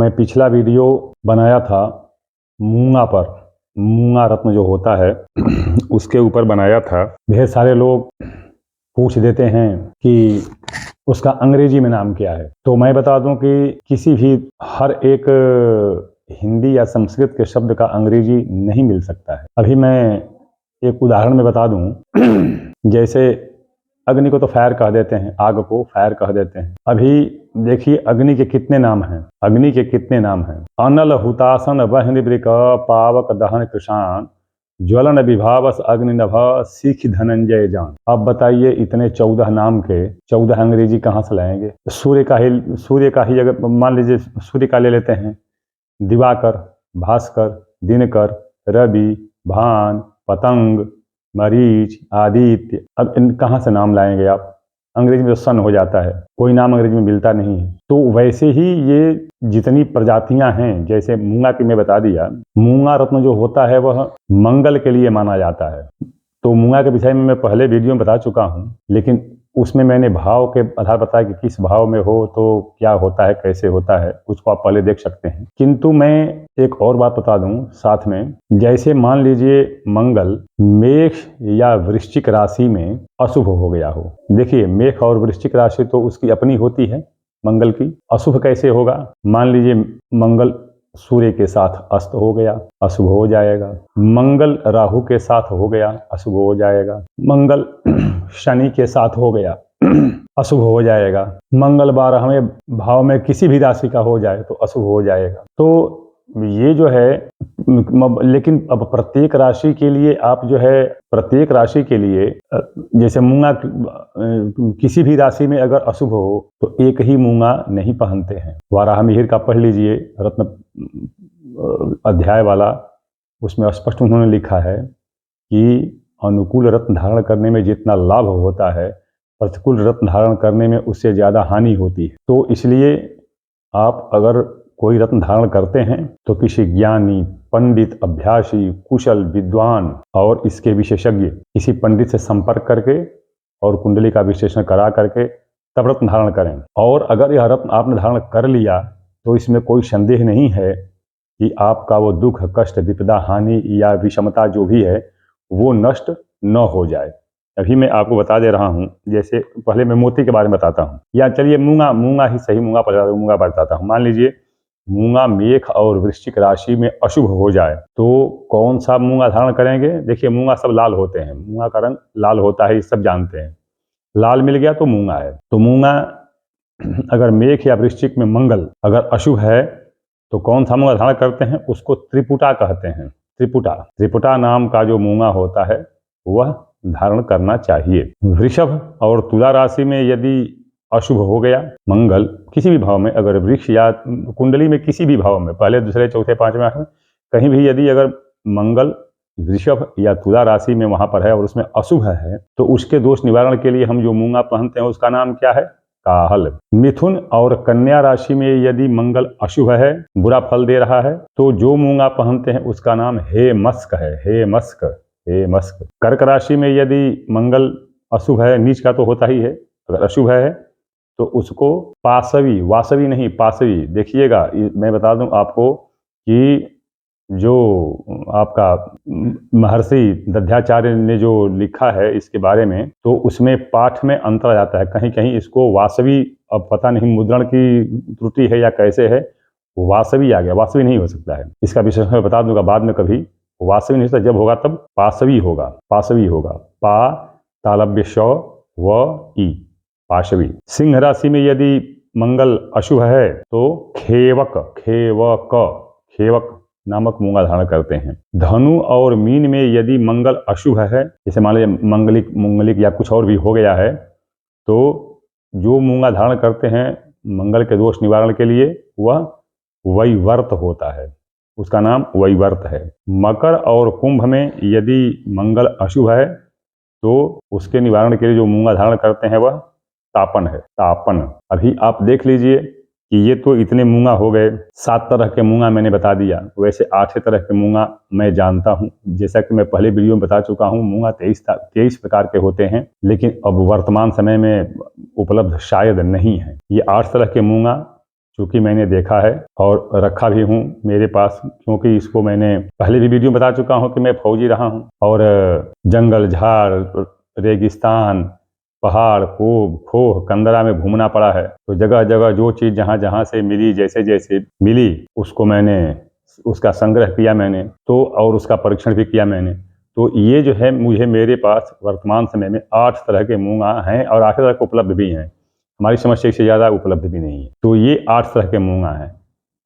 मैं पिछला वीडियो बनाया था मूंगा पर, मूंगा रत्न जो होता है उसके ऊपर बनाया था। ढेर सारे लोग पूछ देते हैं कि उसका अंग्रेजी में नाम क्या है। तो मैं बता दूं कि किसी भी हर एक हिंदी या संस्कृत के शब्द का अंग्रेजी नहीं मिल सकता है। अभी मैं एक उदाहरण में बता दूं जैसे अग्नि को तो फायर कह देते हैं, आग को फायर कह देते हैं। अभी देखिए अग्नि के कितने नाम हैं, अग्नि के कितने नाम हैं। अनल हुतासन वह्नि वृक पावक दहन कृषाण ज्वलन विभावस अग्निनभ सीख धनंजय जान। अब बताइए इतने 14 नाम के 14 अंग्रेजी कहाँ से लाएंगे। सूर्य का ही अगर मान लीजिए सूर्य का ले लेते हैं, दिवाकर, भास्कर, दिनकर, रवि, भान, पतंग, मरीच, आदित्य। अब इन कहाँ से नाम लाएंगे आप। अंग्रेजी में तो सन हो जाता है, कोई नाम अंग्रेजी में मिलता नहीं है। तो वैसे ही ये जितनी प्रजातियां हैं, जैसे मूंगा की मैं बता दिया, मूंगा रत्न जो होता है वह मंगल के लिए माना जाता है। तो मूंगा के विषय में मैं पहले वीडियो में बता चुका हूँ, लेकिन उसमें मैंने भाव के आधार बताया कि किस भाव में हो तो क्या होता है, कैसे होता है, उसको आप पहले देख सकते हैं। किंतु मैं एक और बात बता दूं साथ में, जैसे मान लीजिए मंगल मेष या वृश्चिक राशि में अशुभ हो गया हो। देखिए मेष और वृश्चिक राशि तो उसकी अपनी होती है मंगल की, अशुभ कैसे होगा। मान लीजिए मंगल सूर्य के साथ अस्त हो गया, अशुभ हो जाएगा। मंगल राहु के साथ हो गया, अशुभ हो जाएगा। मंगल शनि के साथ हो गया अशुभ हो जाएगा। मंगल 12वें भाव में किसी भी राशि का हो जाए तो अशुभ हो जाएगा। तो ये जो है, लेकिन अब प्रत्येक राशि के लिए आप जो है, प्रत्येक राशि के लिए जैसे मूंगा किसी भी राशि में अगर अशुभ हो तो एक ही मूंगा नहीं पहनते हैं। वाराह मिहिर का पढ़ लीजिए रत्न अध्याय वाला, उसमें स्पष्ट उन्होंने लिखा है कि अनुकूल रत्न धारण करने में जितना लाभ होता है, प्रतिकूल रत्न धारण करने में उससे ज़्यादा हानि होती है। तो इसलिए आप अगर कोई रत्न धारण करते हैं तो किसी ज्ञानी, पंडित, अभ्यासी, कुशल, विद्वान और इसके विशेषज्ञ किसी पंडित से संपर्क करके और कुंडली का विश्लेषण करा करके तब रत्न धारण करें। और अगर यह रत्न आपने धारण कर लिया तो इसमें कोई संदेह नहीं है कि आपका वो दुख, कष्ट, विपदा, हानि या विषमता जो भी है वो नष्ट न हो जाए। अभी मैं आपको बता दे रहा हूँ, जैसे पहले मैं मोती के बारे में बताता हूँ, या चलिए मूंगा ही सही, मूंगा बताता हूँ। मान लीजिए मूंगा मेष और वृश्चिक राशि में अशुभ हो जाए तो कौन सा मूंगा धारण करेंगे। देखिए मूंगा सब लाल होते हैं, मूंगा का रंग लाल होता है, ये सब जानते हैं। लाल मिल गया तो मूंगा है। तो मूंगा अगर मेष या वृश्चिक में मंगल अगर अशुभ है तो कौन सा मूंगा धारण करते हैं, उसको त्रिपुटा कहते हैं। त्रिपुटा नाम का जो मूंगा होता है वह धारण करना चाहिए। वृषभ और तुला राशि में यदि अशुभ हो गया मंगल किसी भी भाव में, अगर वृक्ष या कुंडली में किसी भी भाव में, पहले, दूसरे, चौथे, पांचवें, आठवें, कहीं भी यदि अगर मंगल वृषभ या तुला राशि में वहां पर है और उसमें अशुभ है तो उसके दोष निवारण के लिए हम जो मूंगा पहनते हैं उसका नाम क्या है, काहल। मिथुन और कन्या राशि में यदि मंगल अशुभ है, बुरा फल दे रहा है, तो जो मूंगा पहनते हैं उसका नाम हे मस्क है, हे मस्क। कर्क राशि में यदि मंगल अशुभ है, नीच का तो होता ही है, अगर अशुभ है तो उसको वासवी नहीं पाशवी। देखिएगा मैं बता दूं आपको कि जो आपका महर्षि दध्याचार्य ने जो लिखा है इसके बारे में, तो उसमें पाठ में अंतर आ जाता है। कहीं कहीं इसको वासवी, अब पता नहीं मुद्रण की त्रुटि है या कैसे है, वासवी आ गया, वासवी नहीं हो सकता है। इसका विशेष मैं बता दूंगा बाद में कभी। वासवी नहीं होता, जब होगा तब पाशवी होगा। पा तालव्य श व ई, पाशवी। सिंह राशि में यदि मंगल अशुभ है तो खेवक नामक मूंगा धारण करते हैं। धनु और मीन में यदि मंगल अशुभ है, जैसे मान लीजिए मंगलिक या कुछ और भी हो गया है, तो जो मूंगा धारण करते हैं मंगल के दोष निवारण के लिए वह वैवर्त होता है, उसका नाम वैवर्त है। मकर और कुंभ में यदि मंगल अशुभ है तो उसके निवारण के लिए जो मूंगा धारण करते हैं वह तापन है, तापन। अभी आप देख लीजिए कि ये तो इतने मूंगा हो गए, 7 तरह के मूंगा मैंने बता दिया। वैसे 8 तरह के मूंगा मैं जानता हूँ, जैसा कि मैं पहले वीडियो में बता चुका हूँ। मूंगा 23 प्रकार के होते हैं, लेकिन अब वर्तमान समय में उपलब्ध शायद नहीं है। ये 8 तरह के मूंगा चूँकि मैंने देखा है और रखा भी हूँ मेरे पास, क्योंकि इसको मैंने पहले भी वीडियो बता चुका हूँ कि मैं फौजी रहा हूँ और जंगल झाड़ रेगिस्तान पहाड़ खूब खोह कंदरा में घूमना पड़ा है। तो जगह जगह जो चीज़ जहाँ जहाँ से मिली जैसे जैसे मिली उसको मैंने उसका संग्रह किया मैंने तो, और उसका परीक्षण भी किया मैंने। तो ये जो है मुझे मेरे पास वर्तमान समय में 8 तरह के मूंगा हैं और 8 तरह के उपलब्ध भी हैं। हमारी समस्या से ज़्यादा उपलब्ध भी नहीं है। तो ये 8 तरह के मूंगा हैं।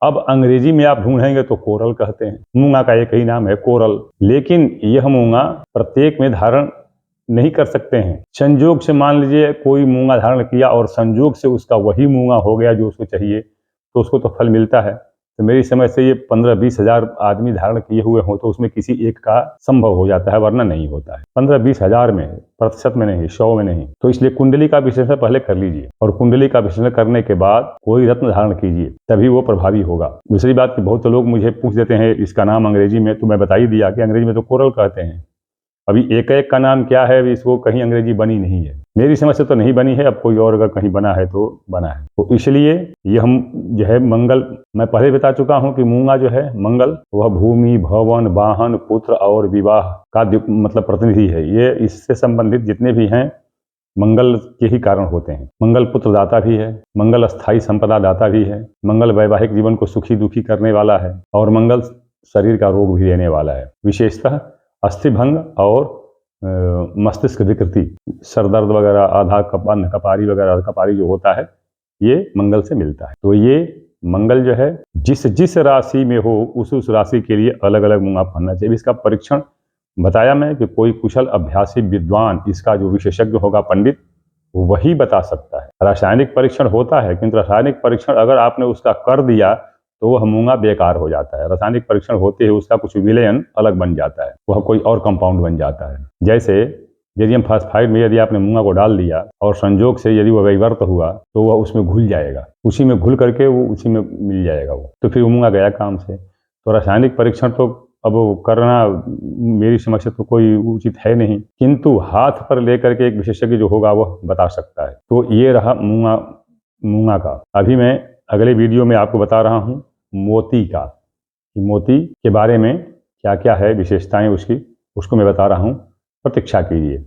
अब अंग्रेजी में आप ढूंढेंगे तो कोरल कहते हैं। मूंगा का एक ही नाम है कोरल, लेकिन यह मूंगा प्रत्येक में धारण नहीं कर सकते हैं। संयोग से मान लीजिए कोई मूंगा धारण किया और संयोग से उसका वही मूंगा हो गया जो उसको चाहिए, तो उसको तो फल मिलता है। तो मेरी समझ से ये 15-20 हज़ार आदमी धारण किए हुए हों तो उसमें किसी एक का संभव हो जाता है, वरना नहीं होता है। 15-20 हज़ार में, प्रतिशत में नहीं, 100 में नहीं। तो इसलिए कुंडली का विश्लेषण पहले कर लीजिए और कुंडली का विश्लेषण करने के बाद कोई रत्न धारण कीजिए, तभी वो प्रभावी होगा। दूसरी बात कि बहुत लोग मुझे पूछ देते हैं इसका नाम अंग्रेजी में, तो मैं बता ही दिया कि अंग्रेजी में तो कोरल कहते हैं। अभी एक एक का नाम क्या है, इसको कहीं अंग्रेजी बनी नहीं है। मेरी समझ से तो नहीं बनी है, अब कोई और अगर कहीं बना है तो बना है। तो इसलिए ये हम जो है मंगल, मैं पहले बता चुका हूँ कि मूंगा जो है मंगल, वह भूमि भवन वाहन पुत्र और विवाह का मतलब प्रतिनिधि है। ये इससे संबंधित जितने भी हैं मंगल के ही कारण होते हैं। मंगल पुत्र दाता भी है, मंगल स्थायी संपदा दाता भी है, मंगल वैवाहिक जीवन को सुखी दुखी करने वाला है और मंगल शरीर का रोग भी देने वाला है। विशेषतः अस्थि भंग और मस्तिष्क विकृति, सर दर्द वगैरह, आधा कपारी वगैरह, कपारी जो होता है ये मंगल से मिलता है। तो ये मंगल जो है जिस जिस राशि में हो उस राशि के लिए अलग अलग मूंगा पहनना चाहिए। इसका परीक्षण बताया मैं कि कोई कुशल अभ्यासी विद्वान, इसका जो विशेषज्ञ होगा पंडित, वही बता सकता है। रासायनिक परीक्षण होता है, किंतु रासायनिक परीक्षण अगर आपने उसका कर दिया तो वह मूंगा बेकार हो जाता है। रासायनिक परीक्षण होते ही उसका कुछ विलयन अलग बन जाता है, वह कोई और कंपाउंड बन जाता है। जैसे बेरियम फास्फाइड में यदि आपने मूंगा को डाल दिया और संयोग से यदि वह वैवर्त हुआ तो वह उसमें घुल जाएगा, उसी में घुल करके वो उसी में मिल जाएगा, वो तो फिर मूंगा गया काम से। तो रासायनिक परीक्षण तो अब करना मेरी समझ से तो कोई उचित है नहीं, किंतु हाथ पर लेकर के एक विशेषज्ञ जो होगा वह बता सकता है। तो ये रहा मूंगा का। अभी मैं अगले वीडियो में आपको बता रहा हूँ मोती का, कि मोती के बारे में क्या क्या है विशेषताएं उसकी, उसको मैं बता रहा हूँ। प्रतीक्षा कीजिए।